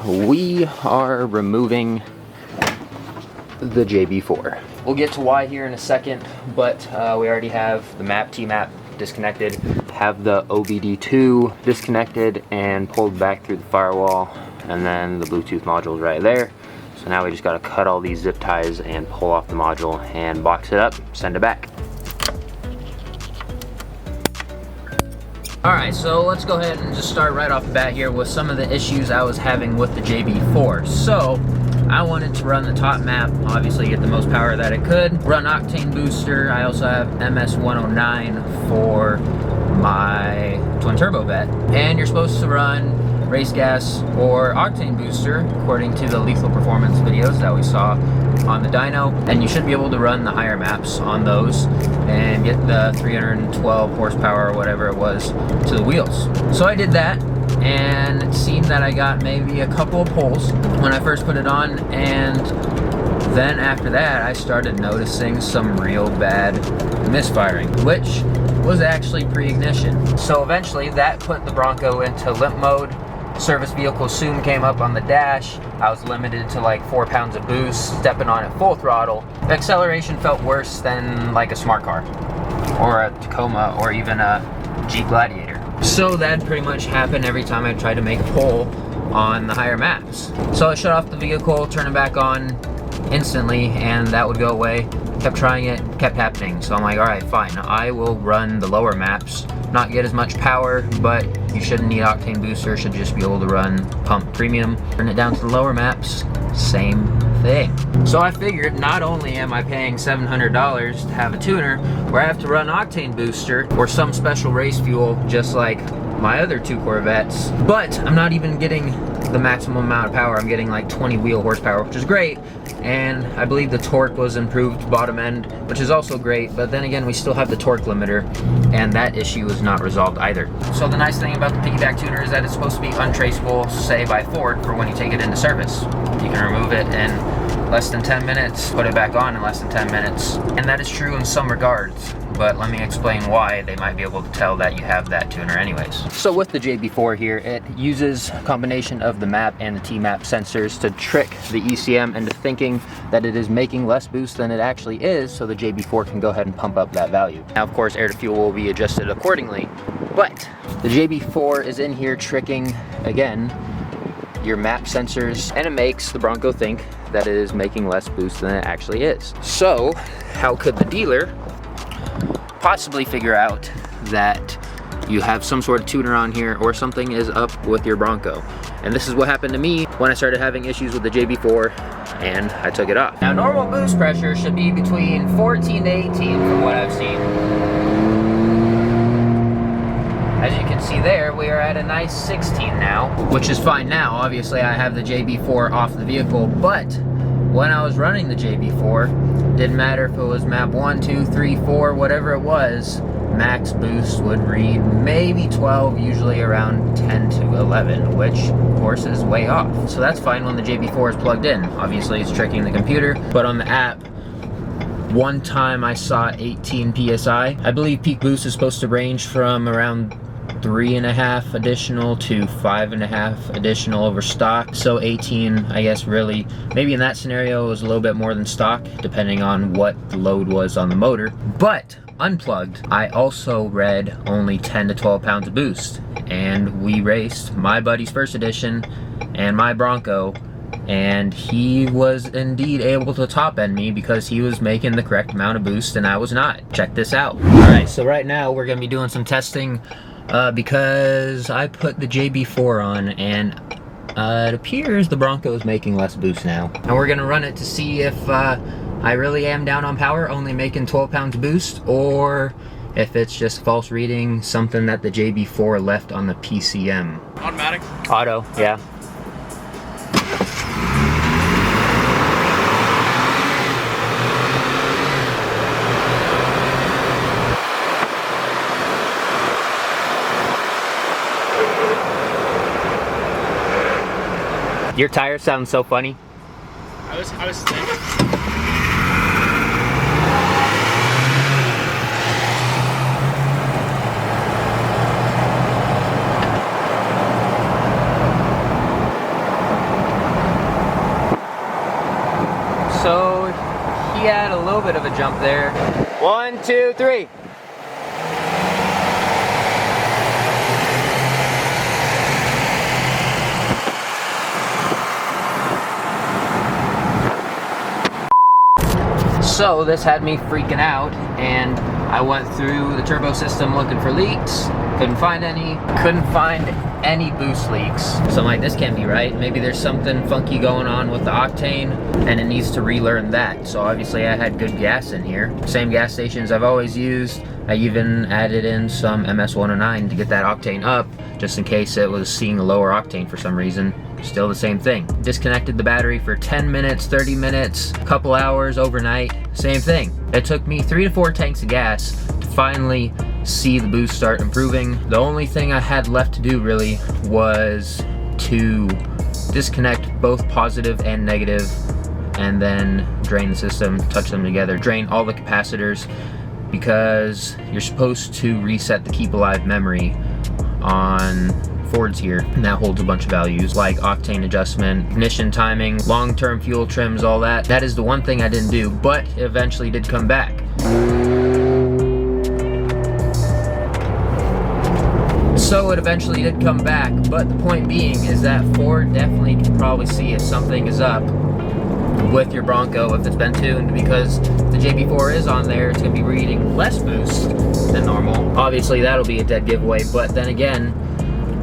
we are removing the JB4. We'll get to why here in a second, but we already have the T-map disconnected, have the OBD2 disconnected and pulled back through the firewall, and then the Bluetooth module's right there. So now we just gotta cut all these zip ties and pull off the module and box it up, send it back. Alright, so let's go ahead and just start right off the bat here with some of the issues I was having with the JB4. So, I wanted to run the top map, obviously get the most power that it could, run octane booster. I also have MS109 for my twin turbo vet. And you're supposed to run race gas or octane booster according to the lethal performance videos that we saw on the dyno, and you should be able to run the higher maps on those and get the 312 horsepower or whatever it was to the wheels. So I did that, and it seemed that I got maybe a couple of pulls when I first put it on, and then after that I started noticing some real bad misfiring, which was actually pre-ignition. So eventually that put the Bronco into limp mode. Service vehicle soon came up on the dash. I was limited to like 4 pounds of boost, stepping on it full throttle. The acceleration felt worse than like a smart car or a Tacoma or even a Jeep Gladiator. So that pretty much happened every time I tried to make a pull on the higher maps. So I shut off the vehicle, turn it back on instantly, and that would go away. Kept trying it, kept happening. So I'm like, all right, fine. I will run the lower maps, not get as much power, but you shouldn't need octane booster, should just be able to run pump premium. Turn it down to the lower maps, same thing. So I figured not only am I paying $700 to have a tuner where I have to run octane booster or some special race fuel just like my other 2 Corvettes, but I'm not even getting the maximum amount of power. I'm getting like 20 wheel horsepower, which is great, and I believe the torque was improved bottom end, which is also great, but then again we still have the torque limiter, and that issue is not resolved either. So the nice thing about the piggyback tuner is that it's supposed to be untraceable, say by Ford, for when you take it into service. You can remove it in less than 10 minutes, put it back on in less than 10 minutes, and that is true in some regards, but let me explain why they might be able to tell that you have that tuner anyways. So with the JB4 here, it uses a combination of the map and the T-map sensors to trick the ECM into thinking that it is making less boost than it actually is, so the JB4 can go ahead and pump up that value. Now of course air to fuel will be adjusted accordingly, but the JB4 is in here tricking, again, your map sensors, and it makes the Bronco think that it is making less boost than it actually is. So how could the dealer possibly figure out that you have some sort of tuner on here or something is up with your Bronco? And this is what happened to me when I started having issues with the JB4 and I took it off. Now normal boost pressure should be between 14 to 18 from what I've seen. As you can see there, we are at a nice 16 now, which is fine now. Obviously I have the JB4 off the vehicle, but when I was running the JB4, didn't matter if it was map 1, 2, 3, 4, whatever it was, max boost would read maybe 12, usually around 10 to 11, which of course is way off. So that's fine when the JB4 is plugged in. Obviously it's tricking the computer, but on the app, one time I saw 18 PSI. I believe peak boost is supposed to range from around 3.5 additional to 5.5 additional over stock. So 18, I guess, really, maybe in that scenario, was a little bit more than stock, depending on what the load was on the motor. But unplugged, I also read only 10 to 12 pounds of boost. And we raced my buddy's first edition and my Bronco, and he was indeed able to top end me because he was making the correct amount of boost and I was not. Check this out. Alright, so right now we're going to be doing some testing because I put the JB4 on, and it appears the Bronco is making less boost now. And we're going to run it to see if I really am down on power, only making 12 pounds boost, or if it's just false reading, something that the JB4 left on the PCM. Automatic? Auto, yeah. Your tires sound so funny. I was thinking. little bit of a jump there. 1, 2, 3. So this had me freaking out, and I went through the turbo system looking for leaks. Couldn't find any boost leaks. So I'm like, this can't be right. Maybe there's something funky going on with the octane and it needs to relearn that. So obviously I had good gas in here. Same gas stations I've always used. I even added in some MS-109 to get that octane up, just in case it was seeing a lower octane for some reason. Still the same thing. Disconnected the battery for 10 minutes, 30 minutes, a couple hours overnight, same thing. It took me 3 to 4 tanks of gas to finally see the boost start improving. The only thing I had left to do really was to disconnect both positive and negative and then drain the system, touch them together, drain all the capacitors, because you're supposed to reset the keep alive memory on Fords here, and that holds a bunch of values like octane adjustment, ignition timing, long-term fuel trims, all that. That is the one thing I didn't do, but it eventually did come back. So it eventually did come back, but the point being is that Ford definitely can probably see if something is up with your Bronco if it's been tuned, because if the JB4 is on there, it's going to be reading less boost than normal. Obviously that'll be a dead giveaway, but then again,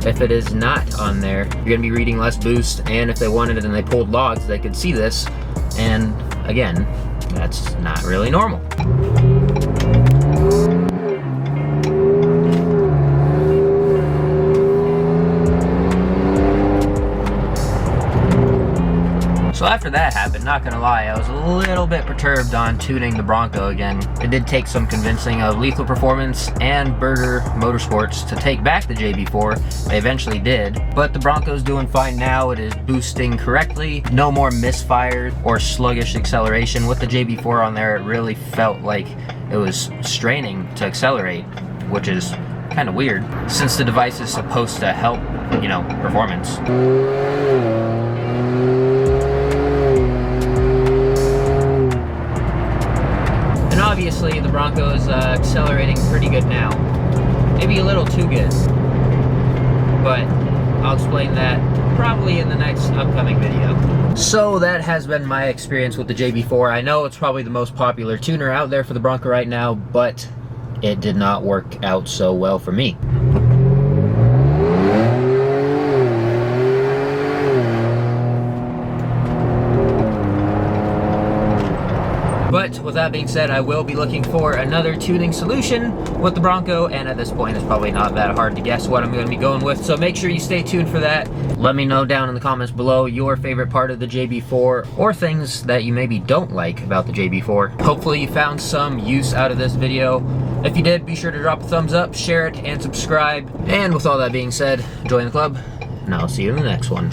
if it is not on there, you're going to be reading less boost, and if they wanted it and they pulled logs, they could see this, and again, that's not really normal. So after that happened, not gonna lie, I was a little bit perturbed on tuning the Bronco again. It did take some convincing of Lethal Performance and Burger Motorsports to take back the JB4. They eventually did, but the Bronco's doing fine now. It is boosting correctly. No more misfires or sluggish acceleration. With the JB4 on there, it really felt like it was straining to accelerate, which is kind of weird, since the device is supposed to help, you know, performance. Obviously, the Bronco is accelerating pretty good now. Maybe a little too good. But I'll explain that probably in the next upcoming video. So that has been my experience with the JB4. I know it's probably the most popular tuner out there for the Bronco right now, but it did not work out so well for me. But with that being said, I will be looking for another tuning solution with the Bronco, and at this point it's probably not that hard to guess what I'm going to be going with, so make sure you stay tuned for that. Let me know down in the comments below your favorite part of the JB4, or things that you maybe don't like about the JB4. Hopefully you found some use out of this video. If you did, be sure to drop a thumbs up, share it, and subscribe. And with all that being said, join the club, and I'll see you in the next one.